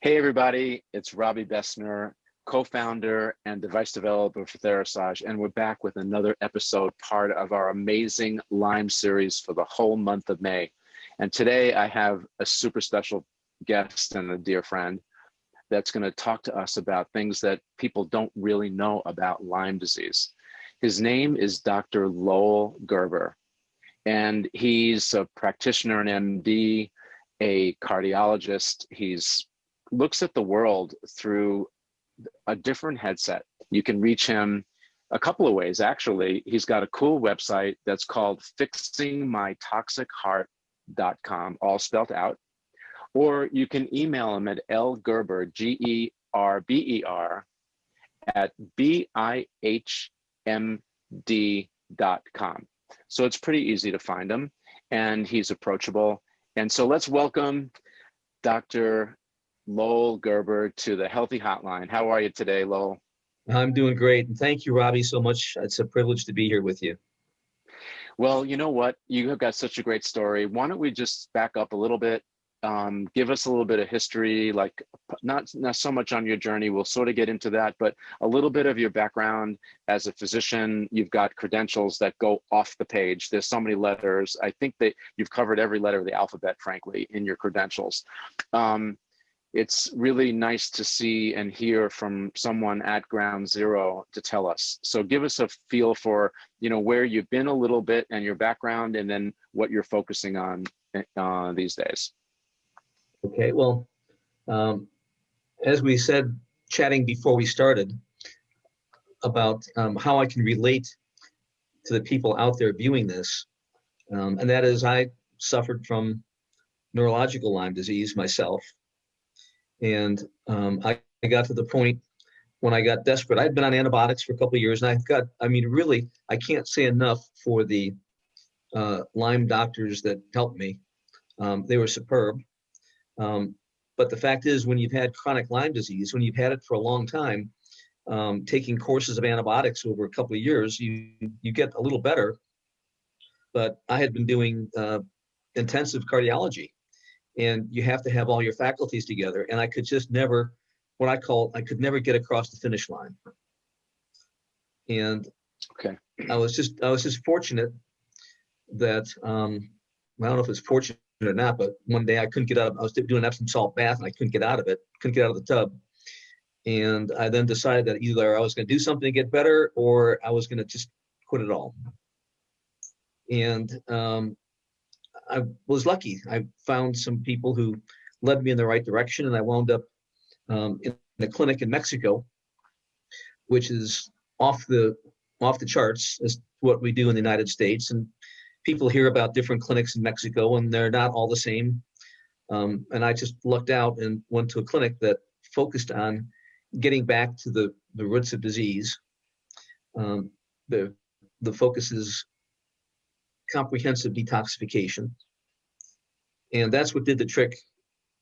Hey everybody, it's Robbie Bessner, co-founder and device developer for Therasage, and we're back with another episode, part of our amazing Lyme series for the whole month of May. And today I have a super special guest and a dear friend that's going to talk to us about things that people don't really know about Lyme disease. His name is Dr. Lowell Gerber, and he's a practitioner, an MD, a cardiologist. He's looks at the world through a different headset. You can reach him a couple of ways, actually. He's got a cool website that's called fixingmytoxicheart.com, all spelled out. Or you can email him at lgerber, Gerber, at bihmd.com. So it's pretty easy to find him, and he's approachable. And so let's welcome Dr. Lowell Gerber to the Healthy Hotline. How are you today, Lowell? I'm doing great. And thank you, Robbie, so much. It's a privilege to be here with you. Well, you know what? You have got such a great story. Why don't we just back up a little bit? Give us a little bit of history, like not so much on your journey. We'll sort of get into that, but a little bit of your background as a physician. You've got credentials that go off the page. There's so many letters. I think that you've covered every letter of the alphabet, frankly, in your credentials. It's really nice to see and hear from someone at ground zero to tell us. So give us a feel for, where you've been a little bit and your background, and then what you're focusing on these days. Okay, well, as we said, chatting before we started about how I can relate to the people out there viewing this, and that is I suffered from neurological Lyme disease myself. And I got to the point when I got desperate. I'd been on antibiotics for a couple of years, and really, I can't say enough for the Lyme doctors that helped me. They were superb. But the fact is, when you've had chronic Lyme disease, when you've had it for a long time, taking courses of antibiotics over a couple of years, you get a little better. But I had been doing intensive cardiology. And you have to have all your faculties together. And I could just never, I could never get across the finish line. And okay, I was just fortunate that, I don't know if it's fortunate or not, but one day I couldn't get out I was doing an Epsom salt bath and I couldn't get out of it, couldn't get out of the tub. And I then decided that either I was going to do something to get better or I was going to just quit it all. And, I was lucky. I found some people who led me in the right direction, and I wound up in a clinic in Mexico, which is off the charts as what we do in the United States. And people hear about different clinics in Mexico, and they're not all the same. And I just lucked out and went to a clinic that focused on getting back to the roots of disease. The focus is comprehensive detoxification. And that's what did the trick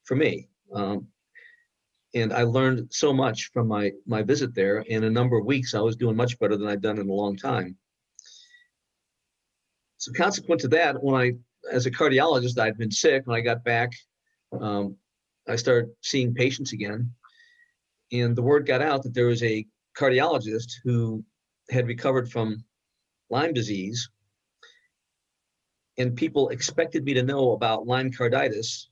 for me. And I learned so much from my visit there. In a number of weeks, I was doing much better than I'd done in a long time. So consequent to that, as a cardiologist, I'd been sick. When I got back, I started seeing patients again. And the word got out that there was a cardiologist who had recovered from Lyme disease. And people expected me to know about Lyme carditis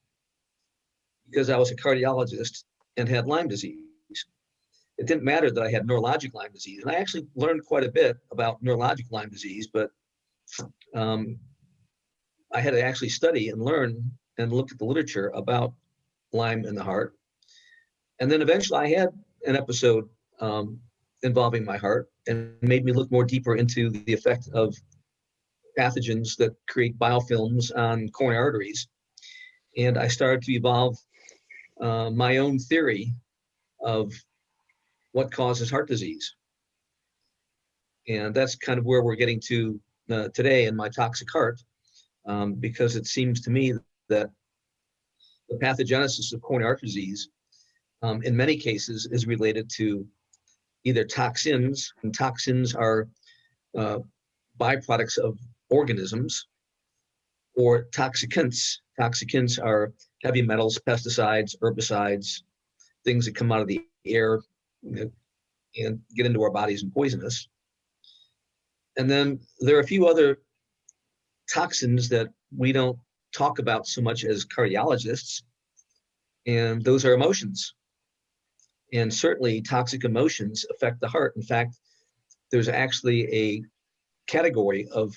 because I was a cardiologist and had Lyme disease. It didn't matter that I had neurologic Lyme disease. And I actually learned quite a bit about neurologic Lyme disease, but I had to actually study and learn and look at the literature about Lyme in the heart. And then eventually I had an episode involving my heart and made me look more deeper into the effect of pathogens that create biofilms on coronary arteries. And I started to evolve my own theory of what causes heart disease. And that's kind of where we're getting to today in my toxic heart, because it seems to me that the pathogenesis of coronary artery disease in many cases is related to either toxins, and toxins are byproducts of organisms, or toxicants. Toxicants are heavy metals, pesticides, herbicides, things that come out of the air, and get into our bodies and poison us. And then there are a few other toxins that we don't talk about so much as cardiologists, and those are emotions. And certainly toxic emotions affect the heart. In fact, there's actually a category of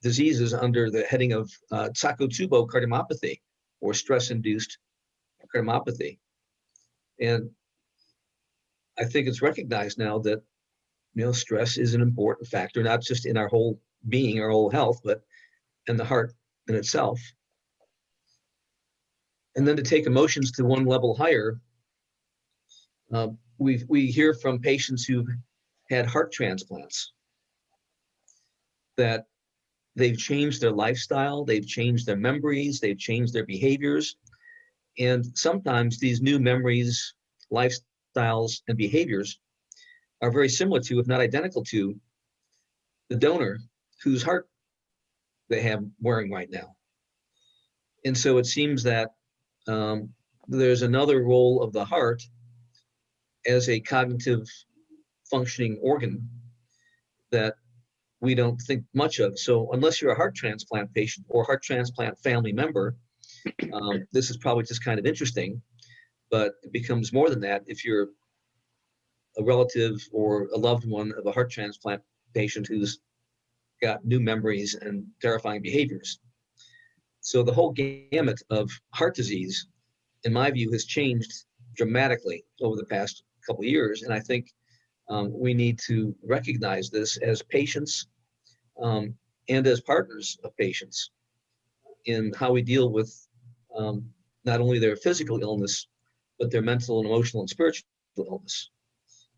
diseases under the heading of Takotsubo cardiomyopathy, or stress-induced cardiomyopathy. And I think it's recognized now that stress is an important factor, not just in our whole being, our whole health, but in the heart in itself. And then to take emotions to one level higher, we hear from patients who've had heart transplants that they've changed their lifestyle, they've changed their memories, they've changed their behaviors. And sometimes these new memories, lifestyles, and behaviors are very similar to, if not identical to, the donor whose heart they have wearing right now. And so it seems that there's another role of the heart as a cognitive functioning organ that we don't think much of. So unless you're a heart transplant patient or heart transplant family member, this is probably just kind of interesting, but it becomes more than that if you're a relative or a loved one of a heart transplant patient who's got new memories and terrifying behaviors. So the whole gamut of heart disease, in my view, has changed dramatically over the past couple of years. And I think we need to recognize this as patients and as partners of patients in how we deal with not only their physical illness, but their mental and emotional and spiritual illness.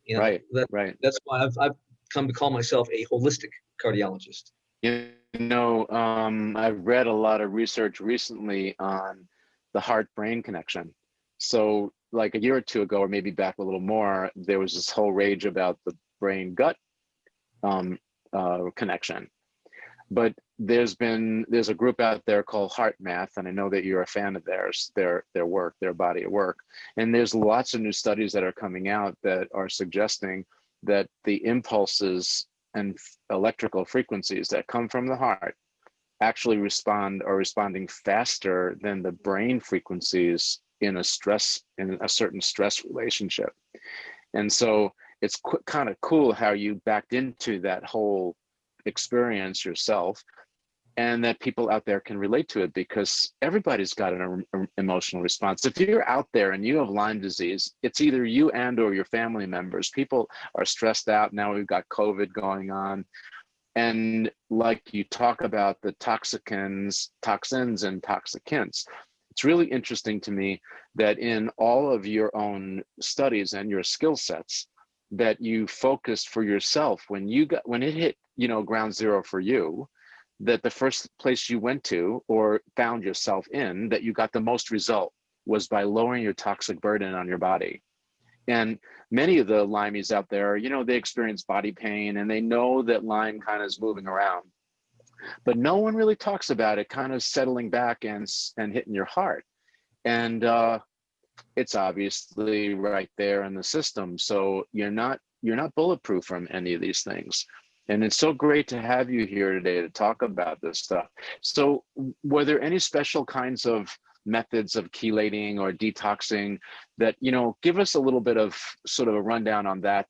And right. That's why I've come to call myself a holistic cardiologist. I've read a lot of research recently on the heart-brain connection. So like a year or two ago, or maybe back a little more, there was this whole rage about the brain-gut connection. But there's a group out there called Heart Math, and I know that you're a fan of theirs, their work, their body of work. And there's lots of new studies that are coming out that are suggesting that the impulses and electrical frequencies that come from the heart actually are responding faster than the brain frequencies in a certain stress relationship. And so it's kind of cool how you backed into that whole experience yourself, and that people out there can relate to it, because everybody's got an emotional response. If you're out there and you have Lyme disease, it's either you and or your family members. People are stressed out. Now we've got COVID going on. And like you talk about the toxins and toxicants, it's really interesting to me that in all of your own studies and your skill sets, that you focused for yourself when it hit, ground zero for you, that the first place you went to or found yourself in that you got the most result was by lowering your toxic burden on your body. And many of the Lymies out there, they experience body pain and they know that Lyme kind of is moving around, but no one really talks about it kind of settling back and hitting your heart. And it's obviously right there in the system. So you're not bulletproof from any of these things. And it's so great to have you here today to talk about this stuff. So were there any special kinds of methods of chelating or detoxing that, give us a little bit of sort of a rundown on that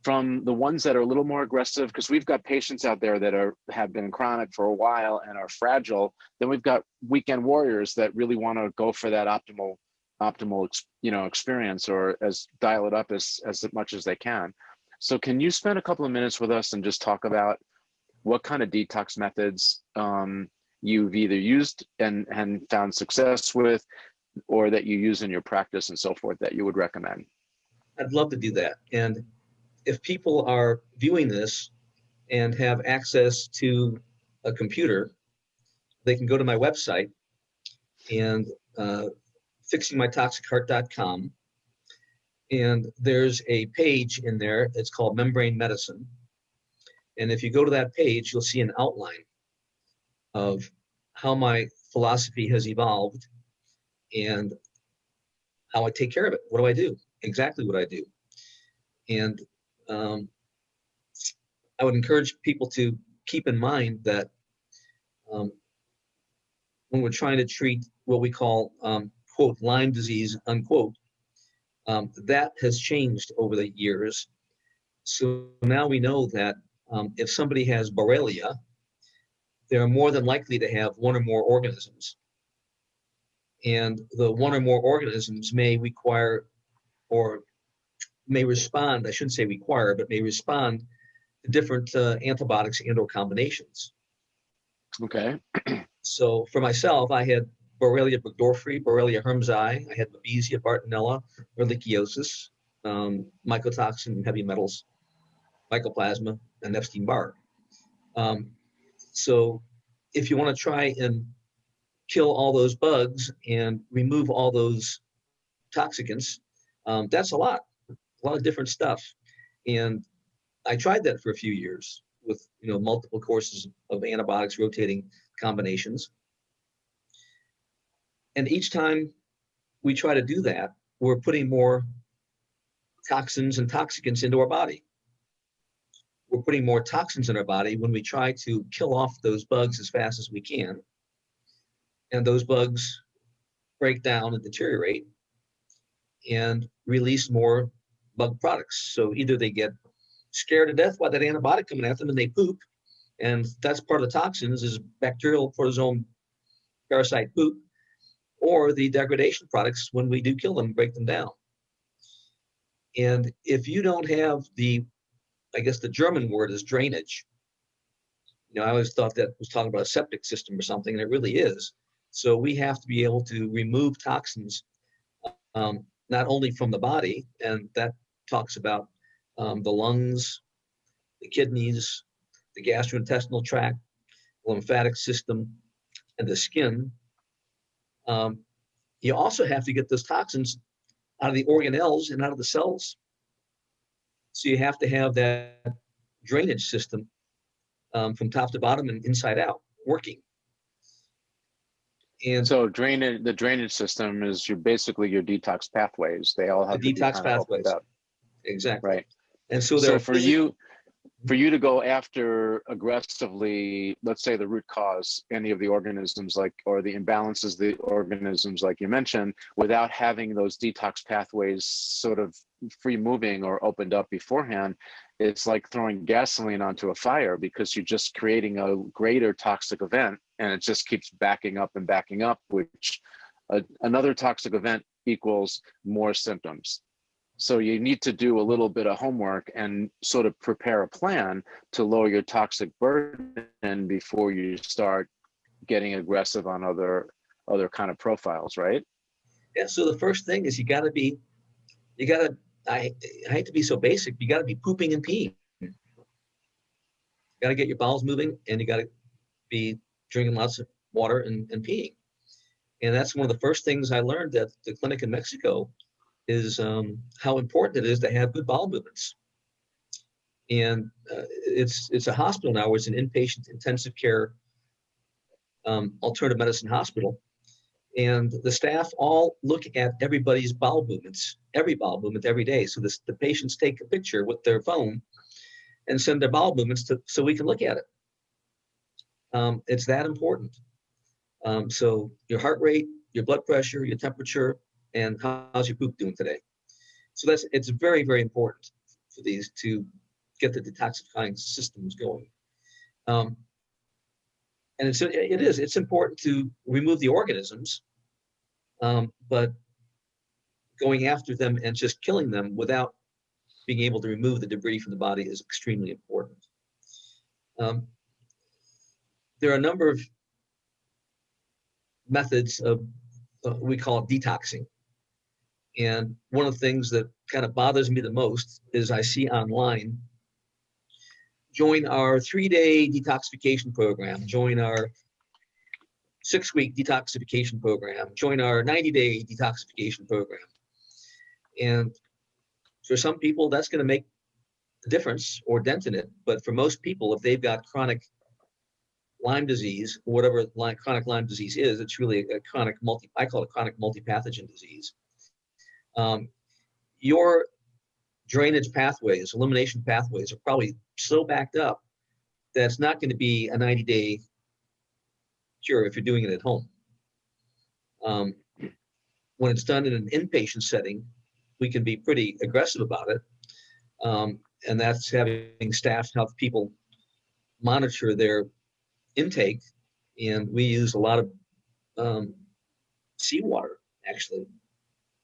from the ones that are a little more aggressive, because we've got patients out there that have been chronic for a while and are fragile. Then we've got weekend warriors that really want to go for that optimal experience, or dial it up as much as they can. So can you spend a couple of minutes with us and just talk about what kind of detox methods you've either used and found success with, or that you use in your practice and so forth, that you would recommend? I'd love to do that. And if people are viewing this and have access to a computer, they can go to my website and fixingmytoxicheart.com. And there's a page in there, it's called Membrane Medicine. And if you go to that page, you'll see an outline of how my philosophy has evolved and how I take care of it. What do I do? Exactly what I do. And I would encourage people to keep in mind that when we're trying to treat what we call, quote, Lyme disease, unquote, that has changed over the years. So now we know that if somebody has Borrelia, they're more than likely to have one or more organisms. And the one or more organisms may require or may respond, I shouldn't say require, but may respond to different antibiotics and or combinations. Okay. So for myself, I had Borrelia burgdorferi, Borrelia hermsii, I had Babesia, Bartonella, Ehrlichiosis, mycotoxin, heavy metals, mycoplasma, and Epstein-Barr. So if you want to try and kill all those bugs and remove all those toxicants, that's a lot of different stuff. And I tried that for a few years with multiple courses of antibiotics, rotating combinations. And each time we try to do that, we're putting more toxins and toxicants into our body. We're putting more toxins in our body when we try to kill off those bugs as fast as we can. And those bugs break down and deteriorate and release more bug products. So either they get scared to death by that antibiotic coming at them and they poop, and that's part of the toxins is bacterial protozoan parasite poop, or the degradation products when we do kill them, break them down. And if you don't have I guess the German word is drainage. I always thought that was talking about a septic system or something, and it really is. So we have to be able to remove toxins, not only from the body, and that talks about the lungs, the kidneys, the gastrointestinal tract, the lymphatic system, and the skin. You also have to get those toxins out of the organelles and out of the cells. So you have to have that drainage system from top to bottom and inside out working. And so the drainage system is basically your detox pathways. They all have the to detox be pathways. up. Exactly. Right. And so for you to go after aggressively, let's say the root cause, any of the organisms or the imbalances, the organisms like you mentioned, without having those detox pathways sort of free moving or opened up beforehand, it's like throwing gasoline onto a fire, because you're just creating a greater toxic event, and it just keeps backing up and backing up, which another toxic event equals more symptoms. So you need to do a little bit of homework and sort of prepare a plan to lower your toxic burden before you start getting aggressive on other kind of profiles, right? Yeah. So the first thing is I hate to be so basic, you got to be pooping and peeing. You got to get your bowels moving, and you got to be drinking lots of water and peeing. And that's one of the first things I learned at the clinic in Mexico is how important it is to have good bowel movements. And it's a hospital now where it's an inpatient intensive care alternative medicine hospital. And the staff all look at everybody's bowel movements, every bowel movement every day. So the patients take a picture with their phone and send their bowel movements so we can look at it. It's that important. So your heart rate, your blood pressure, your temperature, and how's your poop doing today? So it's very, very important for these to get the detoxifying systems going. And it's important to remove the organisms, but going after them and just killing them without being able to remove the debris from the body is extremely important. There are a number of methods of we call it detoxing. And one of the things that kind of bothers me the most is I see online, join our 3-day detoxification program, join our 6-week detoxification program, join our 90-day detoxification program. And for some people, that's going to make a difference or dent in it. But for most people, if they've got chronic Lyme disease, or whatever chronic Lyme disease is, it's really a chronic I call it chronic multi-pathogen disease. Your drainage pathways, elimination pathways are probably so backed up that it's not going to be a 90-day cure if you're doing it at home. When it's done in an inpatient setting, we can be pretty aggressive about it. And that's having staff help people monitor their intake. And we use a lot of seawater, actually.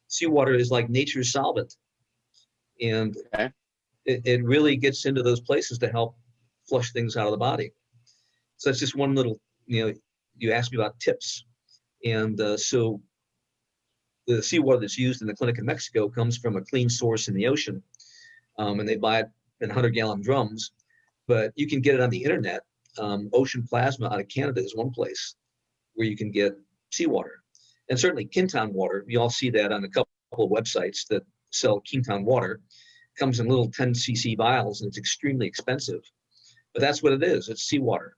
Seawater is like nature's solvent. And Okay. it really gets into those places to help flush things out of the body. So that's just one little, you asked me about tips. And so the seawater that's used in the clinic in Mexico comes from a clean source in the ocean. And they buy it in 100-gallon drums. But you can get it on the internet. Ocean Plasma out of Canada is one place where you can get seawater. And certainly Quinton water, you all see that on a couple of websites that sell Quinton water. It comes in little 10 cc vials, and it's extremely expensive. But that's what it is. It's seawater.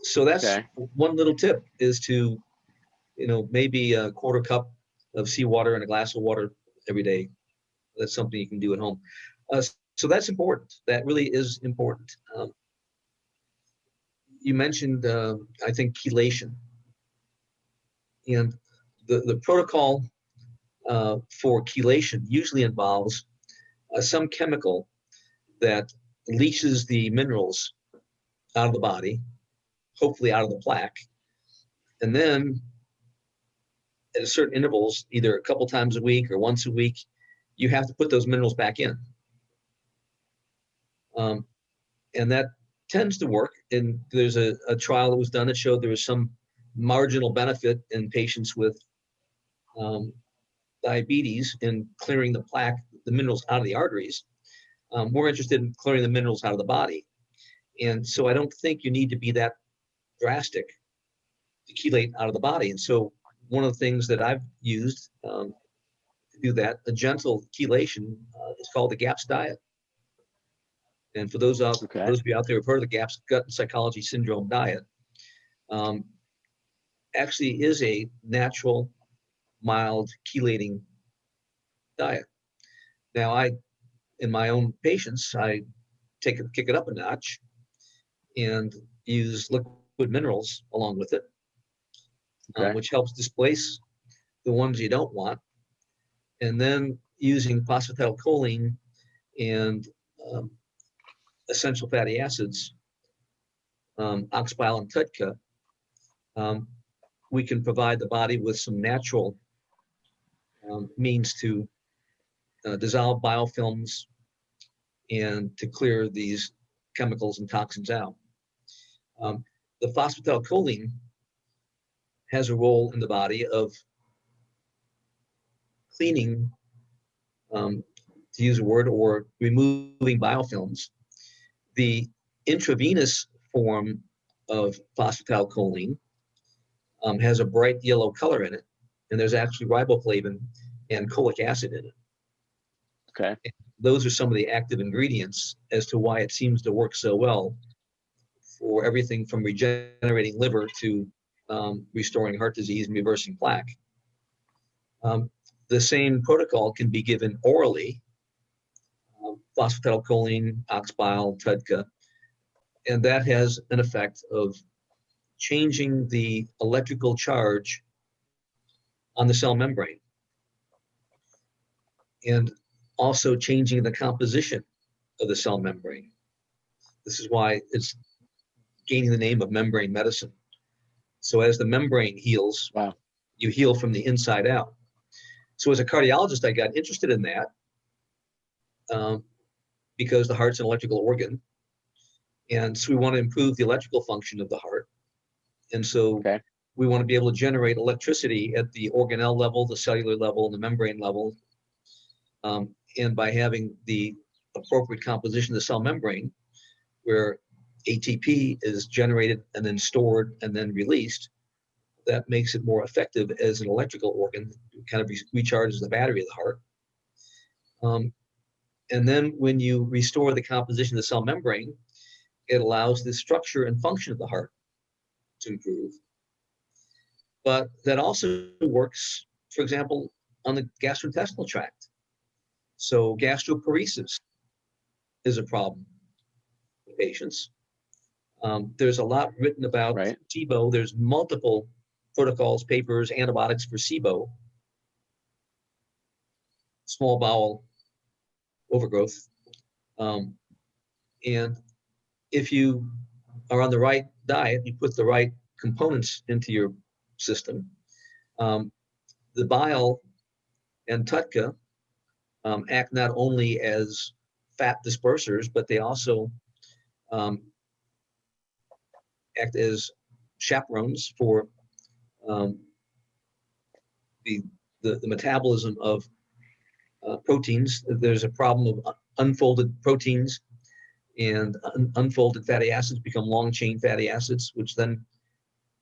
So that's one little tip, is to, maybe a quarter cup of seawater and a glass of water every day. That's something you can do at home. So that's important. That really is important. You mentioned, I think, chelation. And the protocol for chelation usually involves some chemical that leaches the minerals out of the body, hopefully out of the plaque. And then at certain intervals, either a couple times a week or once a week, you have to put those minerals back in. And that tends to work. And there's a trial that was done that showed there was some marginal benefit in patients with diabetes in clearing the plaque, the minerals out of the arteries. We're interested in clearing the minerals out of the body. And so I don't think you need to be that drastic to chelate out of the body. And so one of the things that I've used to do that, a gentle chelation, is called the GAPS diet. And for those of you out there who've heard of the GAPS, gut and psychology syndrome diet, actually is a natural, mild chelating diet. Now, in my own patients, I kick it up a notch and use liquid minerals along with it, which helps displace the ones you don't want. And then using phosphatidylcholine and essential fatty acids, oxbile and TUDCA, we can provide the body with some natural means to dissolve biofilms and to clear these chemicals and toxins out. The phosphatidylcholine has a role in the body of cleaning, to use a word, or removing biofilms. The intravenous form of phosphatidylcholine has a bright yellow color in it, and there's actually riboflavin and cholic acid in it. Okay. Those are some of the active ingredients as to why it seems to work so well for everything from regenerating liver to restoring heart disease and reversing plaque. The same protocol can be given orally, phosphatidylcholine, oxbile, TUDCA, and that has an effect of changing the electrical charge on the cell membrane and also changing the composition of the cell membrane. This is why it's gaining the name of membrane medicine. So as the membrane heals, you heal from the inside out. So as a cardiologist, I got interested in that because the heart's an electrical organ. And so we want to improve the electrical function of the heart. And so we want to be able to generate electricity at the organelle level, the cellular level, and the membrane level. And by having the appropriate composition of the cell membrane, where ATP is generated and then stored and then released, that makes it more effective as an electrical organ. It kind of recharges the battery of the heart. And then when you restore the composition of the cell membrane, it allows the structure and function of the heart to improve. But that also works, for example, on the gastrointestinal tract. So gastroparesis is a problem for patients. There's a lot written about Right. SIBO. There's multiple protocols, papers, antibiotics for SIBO, small bowel overgrowth. And if you are on the right diet, you put the right components into your system, the bile and TUDCA act not only as fat dispersers, but they also act as chaperones for the metabolism of proteins. There's a problem of unfolded proteins, and unfolded fatty acids become long chain fatty acids, which then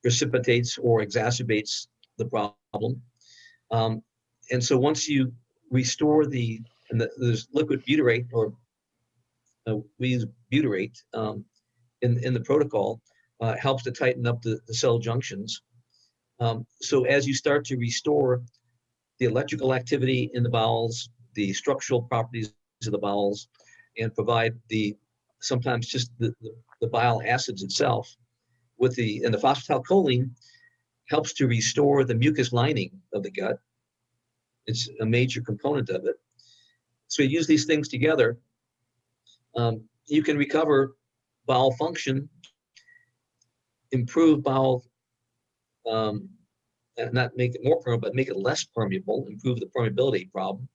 precipitates or exacerbates the problem. And so once you restore there's liquid butyrate, or we use butyrate in the protocol, helps to tighten up the cell junctions. So as you start to restore the electrical activity in the bowels, the structural properties of the bowels, and provide sometimes just the bile acids itself, and the phosphatidylcholine helps to restore the mucus lining of the gut. It's a major component of it. So you use these things together, you can recover bowel function, improve bowel, not make it more permeable, but make it less permeable, improve the permeability problem.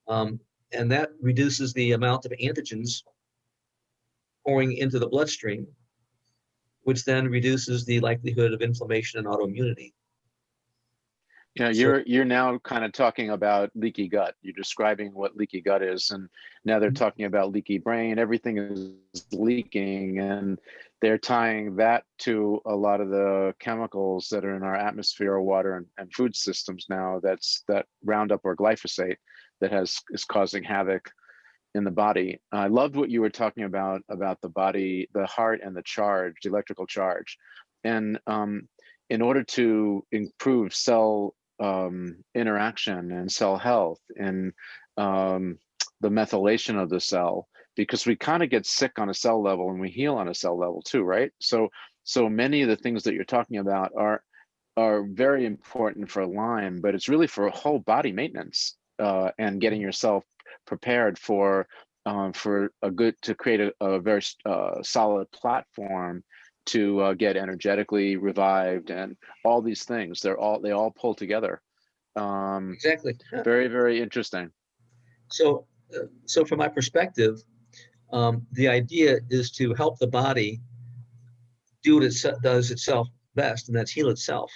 And that reduces the amount of antigens pouring into the bloodstream, which then reduces the likelihood of inflammation and autoimmunity. Yeah, you're now kind of talking about leaky gut. You're describing what leaky gut is, and now they're talking about leaky brain. Everything is leaking, and they're tying that to a lot of the chemicals that are in our atmosphere, water, and food systems now. That's that Roundup or glyphosate that is causing havoc in the body. I loved what you were talking about the body, the heart, and the charge, the electrical charge, and in order to improve cell interaction and cell health and the methylation of the cell, because we kind of get sick on a cell level and we heal on a cell level too, right? So many of the things that you're talking about are very important for Lyme, but it's really for whole body maintenance and getting yourself prepared to create a very solid platform to get energetically revived, and all these things. They all pull together. Exactly. Very, very interesting. So from my perspective, the idea is to help the body do what it does itself best, and that's heal itself.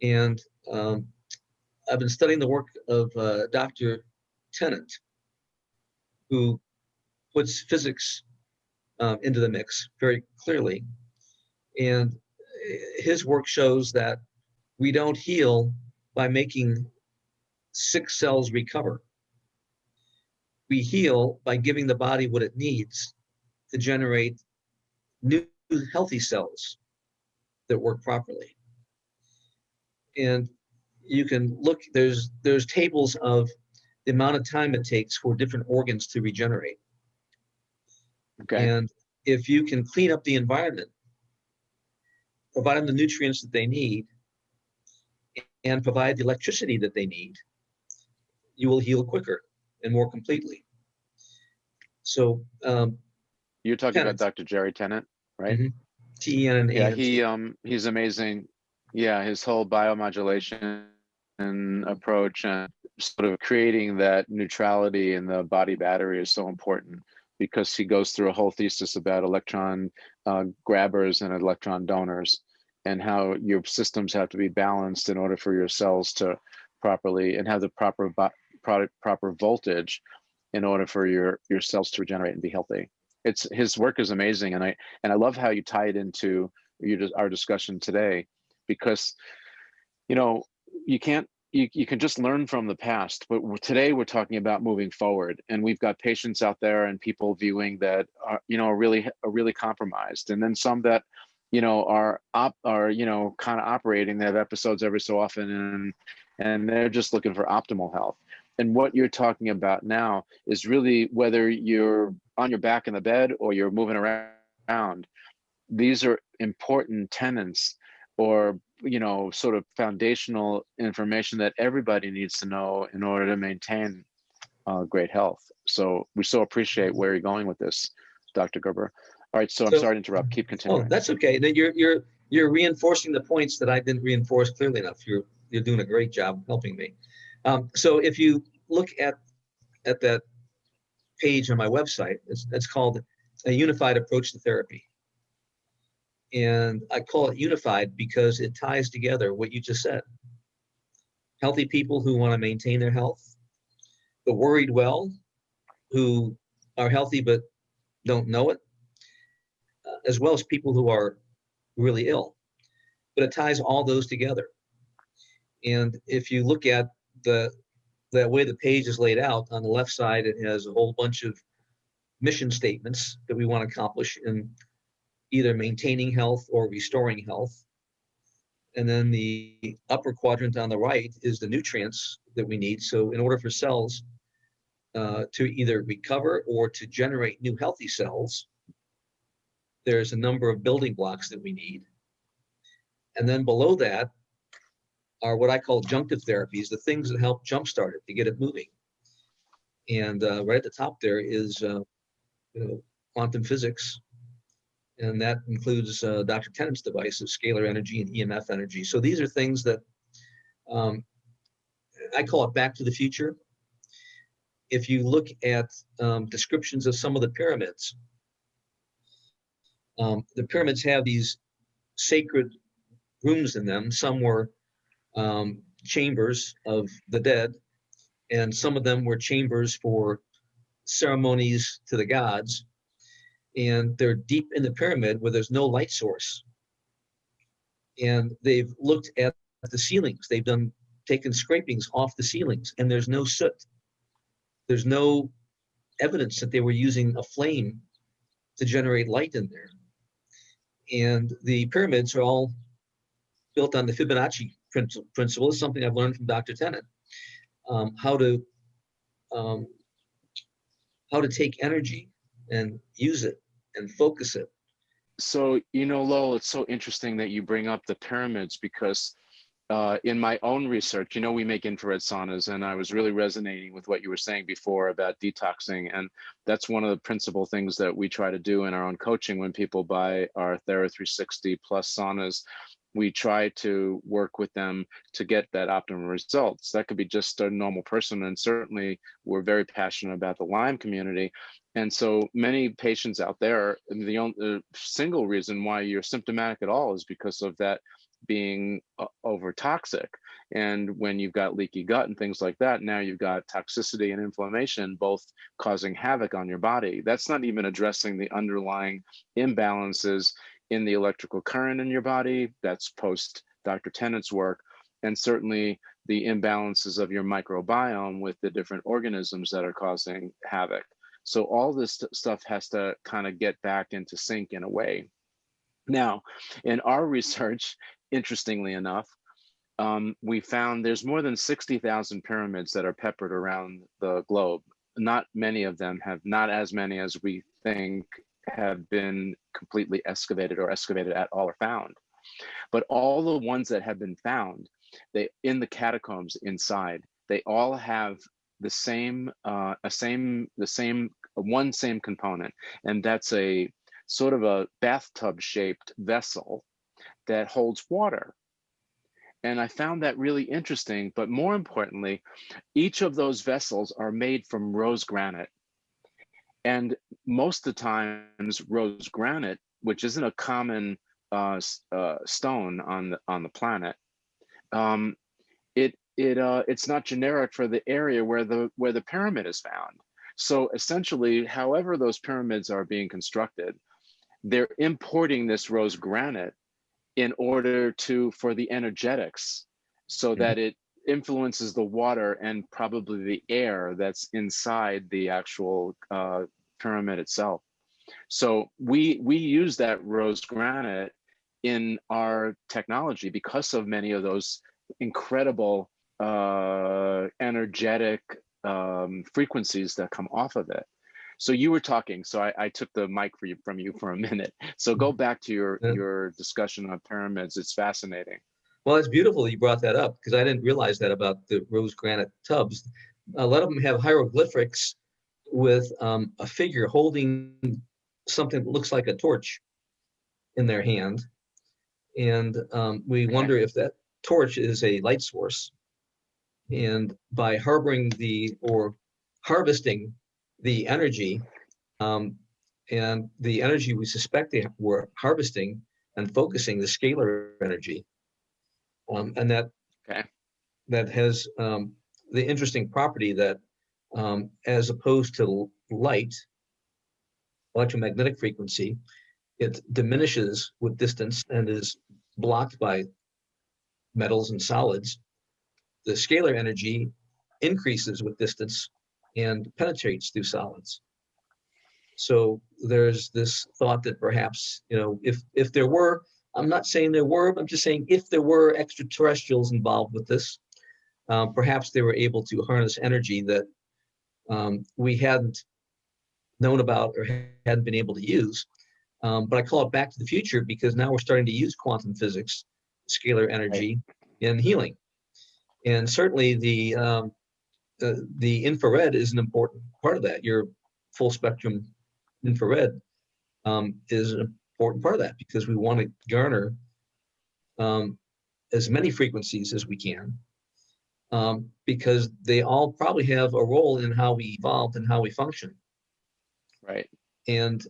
And I've been studying the work of Dr. Tennant, who puts physics into the mix very clearly. And his work shows that we don't heal by making sick cells recover. We heal by giving the body what it needs to generate new healthy cells that work properly. And you can look, there's tables of the amount of time it takes for different organs to regenerate. Okay. And if you can clean up the environment, provide them the nutrients that they need, and provide the electricity that they need, you will heal quicker and more completely. So You're talking about Dr. Jerry Tennant, right? Mm-hmm. T-E-N-N-A-N-T. Yeah, he's amazing. Yeah, his whole biomodulation and approach and sort of creating that neutrality in the body battery is so important, because he goes through a whole thesis about electron grabbers and electron donors, and how your systems have to be balanced in order for your cells to properly and have the proper voltage in order for your cells to regenerate and be healthy. His work is amazing, and I love how you tie it into our discussion today, because you can just learn from the past, but today we're talking about moving forward, and we've got patients out there and people viewing that are really compromised, and then some that are kind of operating. They have episodes every so often, and they're just looking for optimal health. And what you're talking about now is really whether you're on your back in the bed or you're moving around. These are important tenets or, sort of foundational information that everybody needs to know in order to maintain great health. So we so appreciate where you're going with this, Dr. Gerber. All right, so I'm sorry to interrupt. Keep continuing. Oh, that's okay. Then you're reinforcing the points that I didn't reinforce clearly enough. You're doing a great job helping me. So if you look at that page on my website, it's called A Unified Approach to Therapy. And I call it unified because it ties together what you just said. Healthy people who want to maintain their health, the worried well who are healthy but don't know it, as well as people who are really ill. But it ties all those together. And if you look at that way the page is laid out, on the left side, it has a whole bunch of mission statements that we want to accomplish in either maintaining health or restoring health. And then the upper quadrant on the right is the nutrients that we need. So in order for cells to either recover or to generate new healthy cells, there's a number of building blocks that we need. And then below that are what I call adjunctive therapies, the things that help jumpstart it to get it moving. And right at the top there is quantum physics. And that includes Dr. Tennant's device of scalar energy and EMF energy. So these are things that I call it back to the future. If you look at descriptions of some of the pyramids have these sacred rooms in them. Some were chambers of the dead, and some of them were chambers for ceremonies to the gods. And they're deep in the pyramid where there's no light source. And they've looked at the ceilings. They've taken scrapings off the ceilings, and there's no soot. There's no evidence that they were using a flame to generate light in there. And the pyramids are all built on the Fibonacci principle. It's something I've learned from Dr. Tennant, how to take energy and use it and focus it. So, Lowell, it's so interesting that you bring up the pyramids because in my own research, we make infrared saunas, and I was really resonating with what you were saying before about detoxing. And that's one of the principal things that we try to do in our own coaching when people buy our Thera 360 plus saunas. We try to work with them to get that optimal results. That could be just a normal person. And certainly we're very passionate about the Lyme community. And so many patients out there, the single reason why you're symptomatic at all is because of that being over toxic. And when you've got leaky gut and things like that, now you've got toxicity and inflammation, both causing havoc on your body. That's not even addressing the underlying imbalances in the electrical current in your body. That's post Dr. Tennant's work. And certainly the imbalances of your microbiome with the different organisms that are causing havoc. So all this stuff has to kind of get back into sync in a way. Now, in our research, interestingly enough, we found there's more than 60,000 pyramids that are peppered around the globe. Not many of them have, not as many as we think, have been completely excavated or excavated at all or found. But all the ones that have been found, they in the catacombs inside, they all have the same component, and that's a sort of a bathtub shaped vessel that holds water. And I found that really interesting, but more importantly, each of those vessels are made from rose granite. And most of the times, rose granite, which isn't a common stone on the planet, it's not generic for the area where the pyramid is found. So essentially, however those pyramids are being constructed, they're importing this rose granite in order for the energetics, so that it influences the water and probably the air that's inside the actual pyramid itself. So we use that rose granite in our technology because of many of those incredible energetic frequencies that come off of it. So you were talking, so I took the mic from you for a minute. So go back to your discussion on pyramids. It's fascinating. Well, it's beautiful you brought that up, because I didn't realize that about the rose granite tubs. A lot of them have hieroglyphics with a figure holding something that looks like a torch in their hand. And we wonder if that torch is a light source. And by harboring or harvesting the energy, and the energy we suspect they were harvesting and focusing, the scalar energy, and that has the interesting property that as opposed to light, electromagnetic frequency, it diminishes with distance and is blocked by metals and solids. The scalar energy increases with distance and penetrates through solids. So there's this thought that perhaps, if there were, I'm not saying there were, but I'm just saying if there were extraterrestrials involved with this, perhaps they were able to harness energy that we hadn't known about or hadn't been able to use. But I call it back to the future, because now we're starting to use quantum physics, scalar energy, in healing. And certainly the infrared is an important part of that. Your full spectrum infrared is an important part of that, because we want to garner as many frequencies as we can, because they all probably have a role in how we evolved and how we function. Right. And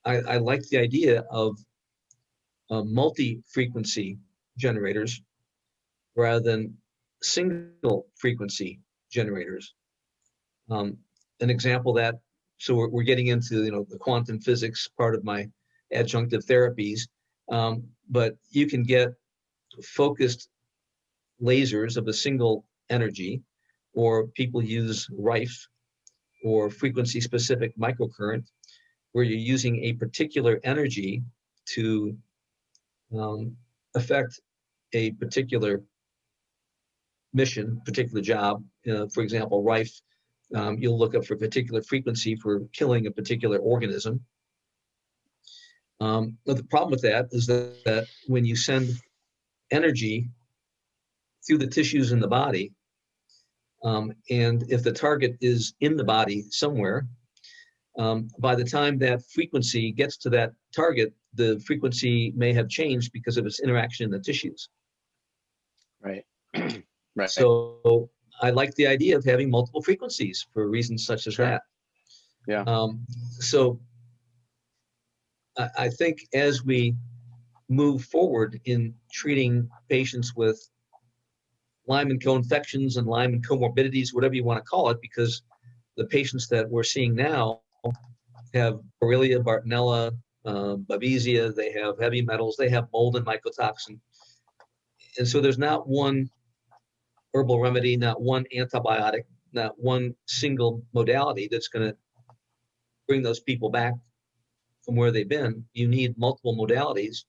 I like the idea of multi-frequency generators rather than single frequency generators. An example that, so we're getting into the quantum physics part of my adjunctive therapies, but you can get focused lasers of a single energy, or people use rife or frequency specific microcurrent, where you're using a particular energy to affect a particular mission, particular job. For example, rife, you'll look up for a particular frequency for killing a particular organism. But the problem with that is that when you send energy through the tissues in the body, and if the target is in the body somewhere, by the time that frequency gets to that target, the frequency may have changed because of its interaction in the tissues. Right. Right. So I like the idea of having multiple frequencies for reasons such as that. Yeah. So I think as we move forward in treating patients with Lyme and co-infections and Lyme and comorbidities, whatever you want to call it, because the patients that we're seeing now have Borrelia, Bartonella, Babesia, they have heavy metals, they have mold and mycotoxin. And so there's not one herbal remedy, not one antibiotic, not one single modality that's going to bring those people back from where they've been. You need multiple modalities.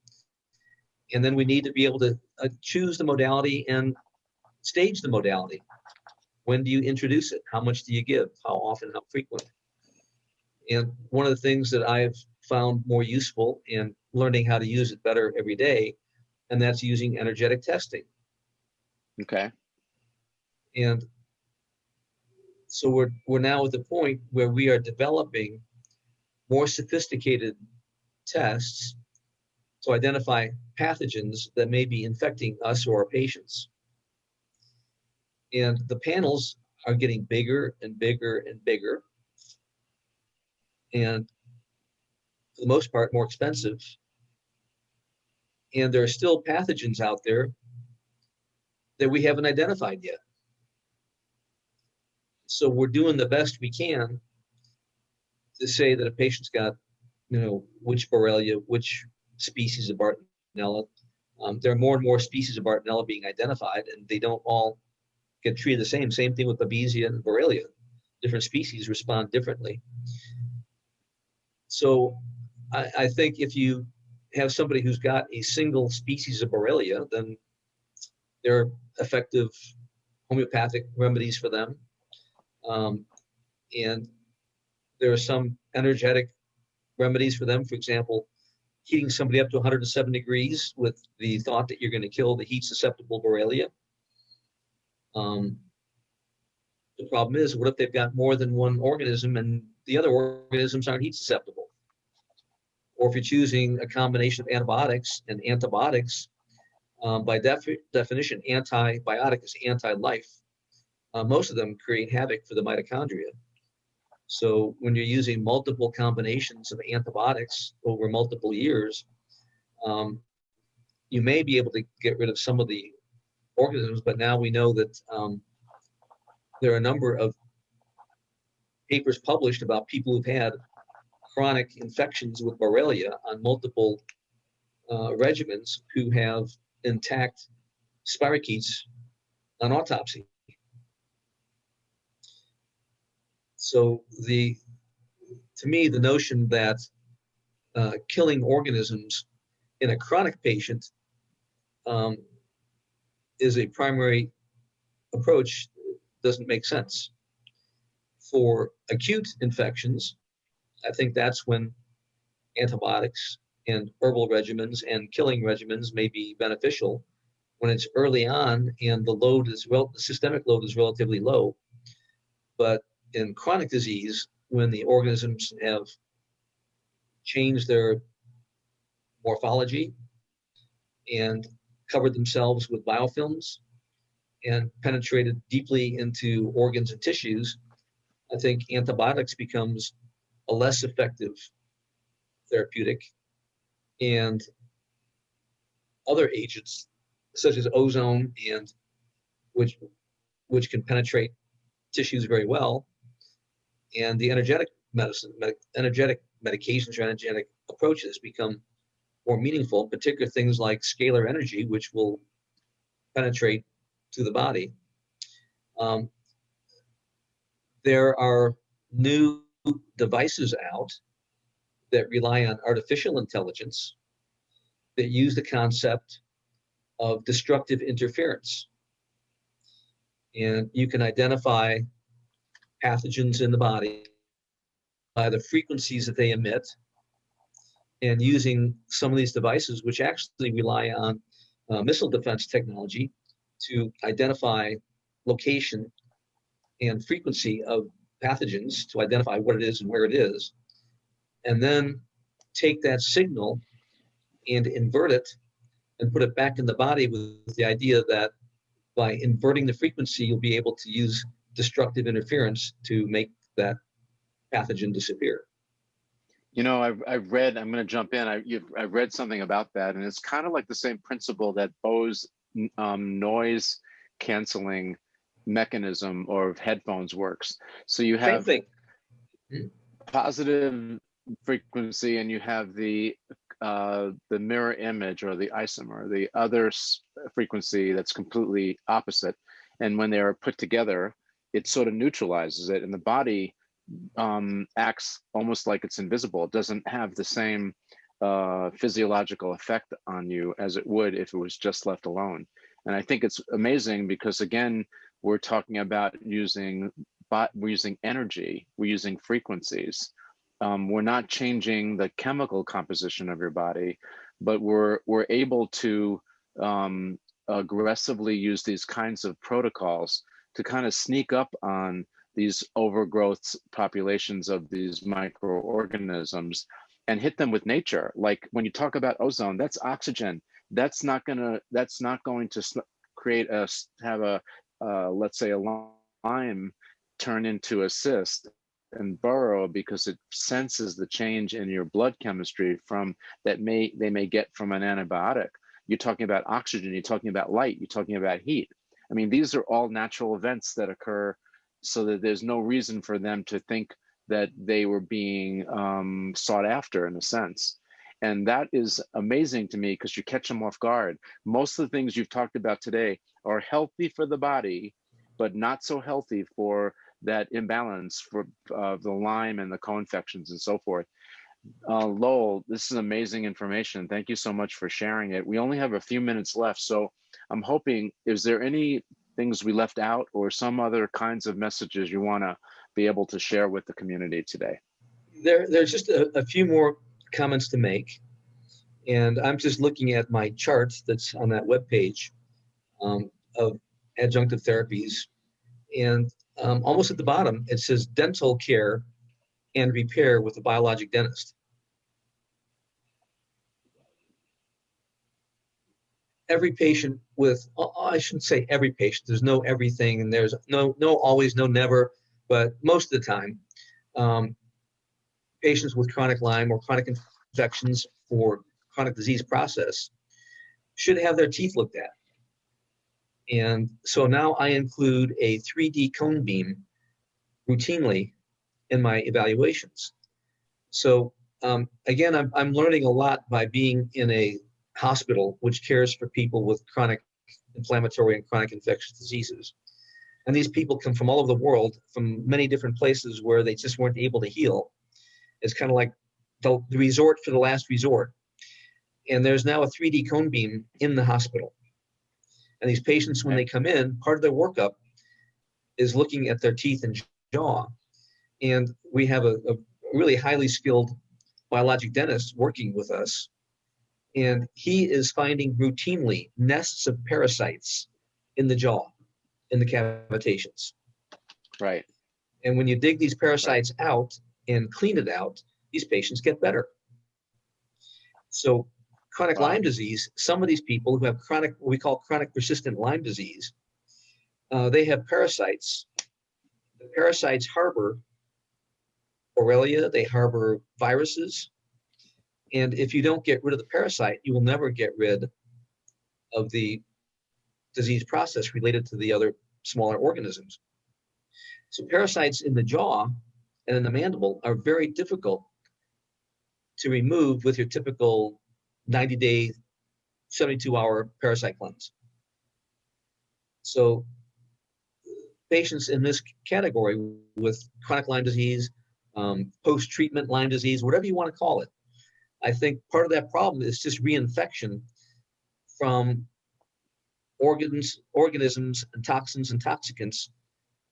And then we need to be able to choose the modality and stage the modality. When do you introduce it? How much do you give? How often? How frequent? And one of the things that I've found more useful in learning how to use it better every day, and that's using energetic testing. Okay. And so we're now at the point where we are developing more sophisticated tests to identify pathogens that may be infecting us or our patients. And the panels are getting bigger and bigger and bigger, and for the most part more expensive. And there are still pathogens out there that we haven't identified yet. So we're doing the best we can to say that a patient's got, which Borrelia, which species of Bartonella. There are more and more species of Bartonella being identified, and they don't all get treated the same. Same thing with Babesia and Borrelia. Different species respond differently. So I think if you have somebody who's got a single species of Borrelia, then There are effective homeopathic remedies for them. And there are some energetic remedies for them. For example, heating somebody up to 107 degrees with the thought that you're going to kill the heat susceptible Borrelia. The problem is, what if they've got more than one organism and the other organisms aren't heat susceptible? Or if you're choosing a combination of antibiotics, and antibiotics, by definition, antibiotic is anti-life. Most of them create havoc for the mitochondria. So when you're using multiple combinations of antibiotics over multiple years, you may be able to get rid of some of the organisms, but now we know that there are a number of papers published about people who've had chronic infections with Borrelia on multiple regimens who have intact spirochetes on autopsy. So to me, the notion that killing organisms in a chronic patient is a primary approach doesn't make sense. For acute infections, I think that's when antibiotics and herbal regimens and killing regimens may be beneficial when it's early on and the systemic load is relatively low. But in chronic disease, when the organisms have changed their morphology and covered themselves with biofilms and penetrated deeply into organs and tissues, I think antibiotics becomes a less effective therapeutic, and other agents such as ozone and which can penetrate tissues very well, and the energetic medications or energetic approaches become more meaningful, particularly things like scalar energy, which will penetrate to the body. There are new devices out that rely on artificial intelligence that use the concept of destructive interference. And you can identify pathogens in the body by the frequencies that they emit. And using some of these devices, which actually rely on missile defense technology to identify location and frequency of pathogens, to identify what it is and where it is, and then take that signal and invert it and put it back in the body with the idea that by inverting the frequency, you'll be able to use destructive interference to make that pathogen disappear. You know, I've read, I'm going to jump in, I've read something about that, and it's kind of like the same principle that Bose noise canceling mechanism or headphones works. So you have positive frequency and you have the mirror image or the isomer, the other frequency that's completely opposite. And when they are put together, it sort of neutralizes it, and the body acts almost like it's invisible. It doesn't have the same physiological effect on you as it would if it was just left alone. And I think it's amazing because, again, we're talking about we're using energy, we're using frequencies. We're not changing the chemical composition of your body, but we're able to aggressively use these kinds of protocols to kind of sneak up on these overgrowth populations of these microorganisms and hit them with nature. Like when you talk about ozone, that's oxygen. That's not going to create let's say a Lyme turn into a cyst and burrow because it senses the change in your blood chemistry they may get from an antibiotic. You're talking about oxygen, you're talking about light, you're talking about heat. I mean, these are all natural events that occur so that there's no reason for them to think that they were being sought after in a sense. And that is amazing to me because you catch them off guard. Most of the things you've talked about today are healthy for the body, but not so healthy for that imbalance for the Lyme and the co-infections and so forth. Lowell, this is amazing information. Thank you so much for sharing it. We only have a few minutes left, so I'm hoping, is there any things we left out or some other kinds of messages you want to be able to share with the community today? There's just a few more comments to make. And I'm just looking at my chart that's on that webpage of adjunctive therapies. And almost at the bottom, it says dental care and repair with a biologic dentist. Every patient with, I shouldn't say every patient, there's no everything, and there's no always, no never, but most of the time, patients with chronic Lyme or chronic infections or chronic disease process should have their teeth looked at. And so now I include a 3D cone beam routinely in my evaluations. So again, I'm learning a lot by being in a hospital which cares for people with chronic inflammatory and chronic infectious diseases. And these people come from all over the world, from many different places where they just weren't able to heal. It's kind of like the resort for the last resort. And there's now a 3D cone beam in the hospital. And these patients, when they come in, part of their workup is looking at their teeth and jaw. And we have a really highly skilled biologic dentist working with us. And he is finding routinely nests of parasites in the jaw, in the cavitations. Right. And when you dig these parasites out and clean it out, these patients get better. So chronic Lyme disease, some of these people who have chronic, what we call chronic persistent Lyme disease, they have parasites. The parasites harbor Borrelia, they harbor viruses. And if you don't get rid of the parasite, you will never get rid of the disease process related to the other smaller organisms. So parasites in the jaw and in the mandible are very difficult to remove with your typical 90-day, 72-hour parasite cleanse. So patients in this category with chronic Lyme disease, post-treatment Lyme disease, whatever you want to call it, I think part of that problem is just reinfection from organisms and toxins and toxicants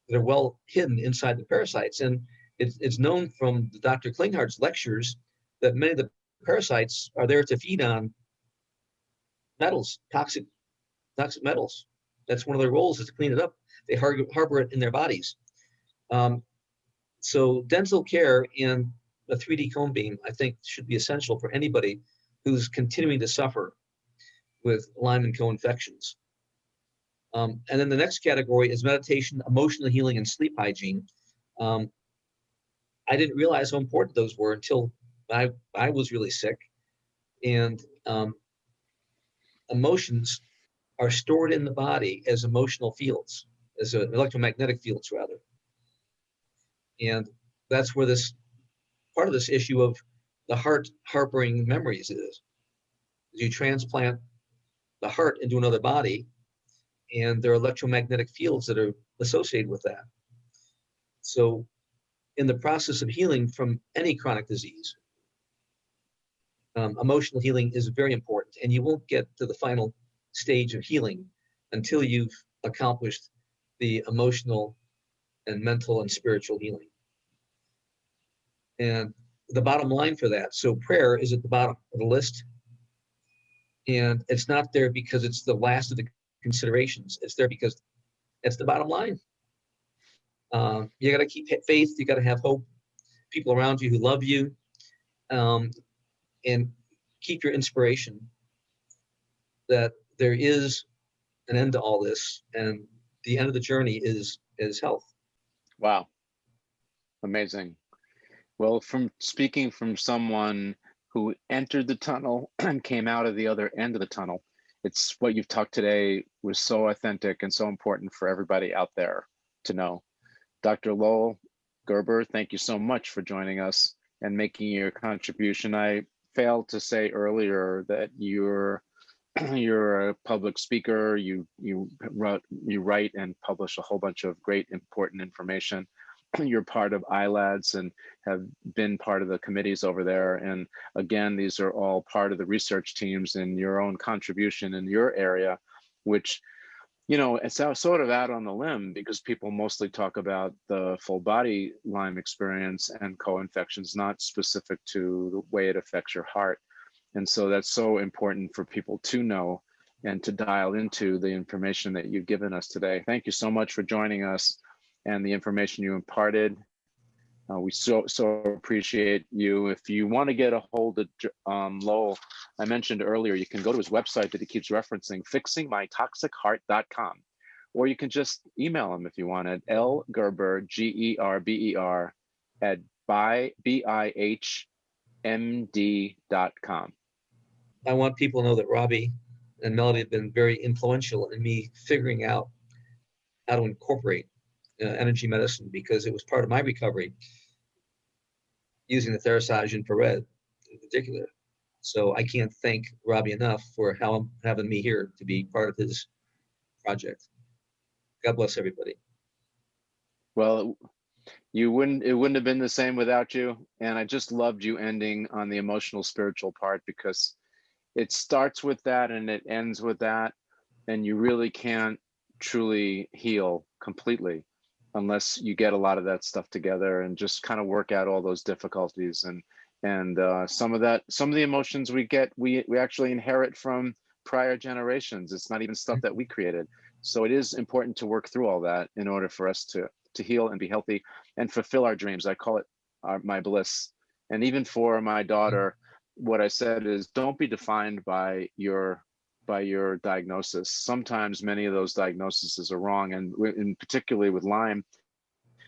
that are well hidden inside the parasites. And it's known from Dr. Klinghart's lectures that many of the parasites are there to feed on metals, toxic metals. That's one of their roles, is to clean it up. They harbor it in their bodies. So dental care and a 3D cone beam, I think, should be essential for anybody who's continuing to suffer with Lyme and co-infections. And then the next category is meditation, emotional healing, and sleep hygiene. I didn't realize how important those were until I was really sick. And emotions are stored in the body as emotional fields, as electromagnetic fields, rather. And that's where this part of this issue of the heart harboring memories is. You transplant the heart into another body, and there are electromagnetic fields that are associated with that. So in the process of healing from any chronic disease, emotional healing is very important, and you won't get to the final stage of healing until you've accomplished the emotional and mental and spiritual healing. And the bottom line for that, so prayer is at the bottom of the list, and it's not there because it's the last of the considerations. It's there because it's the bottom line. You got to keep faith. You got to have hope. People around you who love you, and keep your inspiration that there is an end to all this, and the end of the journey is health. Wow, amazing. Well, from speaking from someone who entered the tunnel and came out of the other end of the tunnel, it's what you've talked today was so authentic and so important for everybody out there to know. Dr. Lowell Gerber, thank you so much for joining us and making your contribution. I failed to say earlier that you're a public speaker. You write and publish a whole bunch of great, important information. you're part of ILADS and have been part of the committees over there. And again, these are all part of the research teams and your own contribution in your area, which, you know, it's sort of out on the limb because people mostly talk about the full body Lyme experience and co-infections, not specific to the way it affects your heart. And so that's so important for people to know and to dial into the information that you've given us today. Thank you so much for joining us and the information you imparted. We so appreciate you. If you want to get a hold of Lowell, I mentioned earlier, you can go to his website that he keeps referencing, fixingmytoxicheart.com, or you can just email him if you want at lgerber, Gerber, at bihmd.com. I want people to know that Robbie and Melody have been very influential in me figuring out how to incorporate energy medicine, because it was part of my recovery using the Therasage infrared in particular. So I can't thank Robbie enough for having me here to be part of his project. God bless everybody. Well, it wouldn't have been the same without you. And I just loved you ending on the emotional spiritual part, because it starts with that and it ends with that. And you really can't truly heal completely unless you get a lot of that stuff together and just kind of work out all those difficulties. And some of the emotions we get, we actually inherit from prior generations. It's not even stuff that we created. So it is important to work through all that in order for us to heal and be healthy and fulfill our dreams. I call it my bliss. And even for my daughter, what I said is, don't be defined by your diagnosis. Sometimes many of those diagnoses are wrong, and in particularly with Lyme,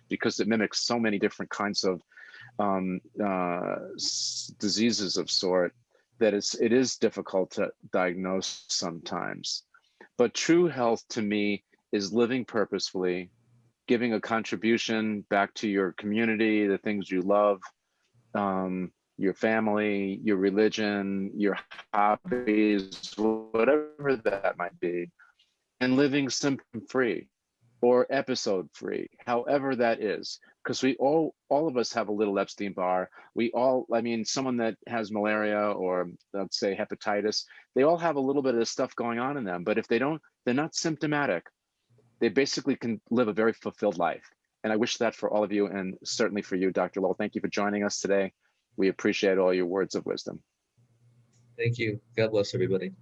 because it mimics so many different kinds of diseases of sort, that it is difficult to diagnose sometimes. But true health to me is living purposefully, giving a contribution back to your community, the things you love, your family, your religion, your hobbies, whatever that might be, and living symptom-free or episode-free, however that is. Because we all of us have a little Epstein-Barr. I mean, someone that has malaria or let's say hepatitis, they all have a little bit of stuff going on in them. But if they're not symptomatic, they basically can live a very fulfilled life. And I wish that for all of you, and certainly for you, Dr. Lowell. Thank you for joining us today. We appreciate all your words of wisdom. Thank you. God bless everybody.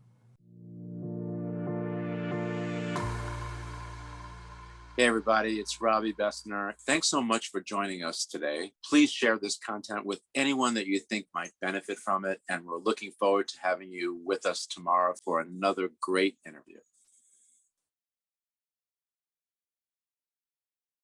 Hey everybody, it's Robbie Bessner. Thanks so much for joining us today. Please share this content with anyone that you think might benefit from it. And we're looking forward to having you with us tomorrow for another great interview.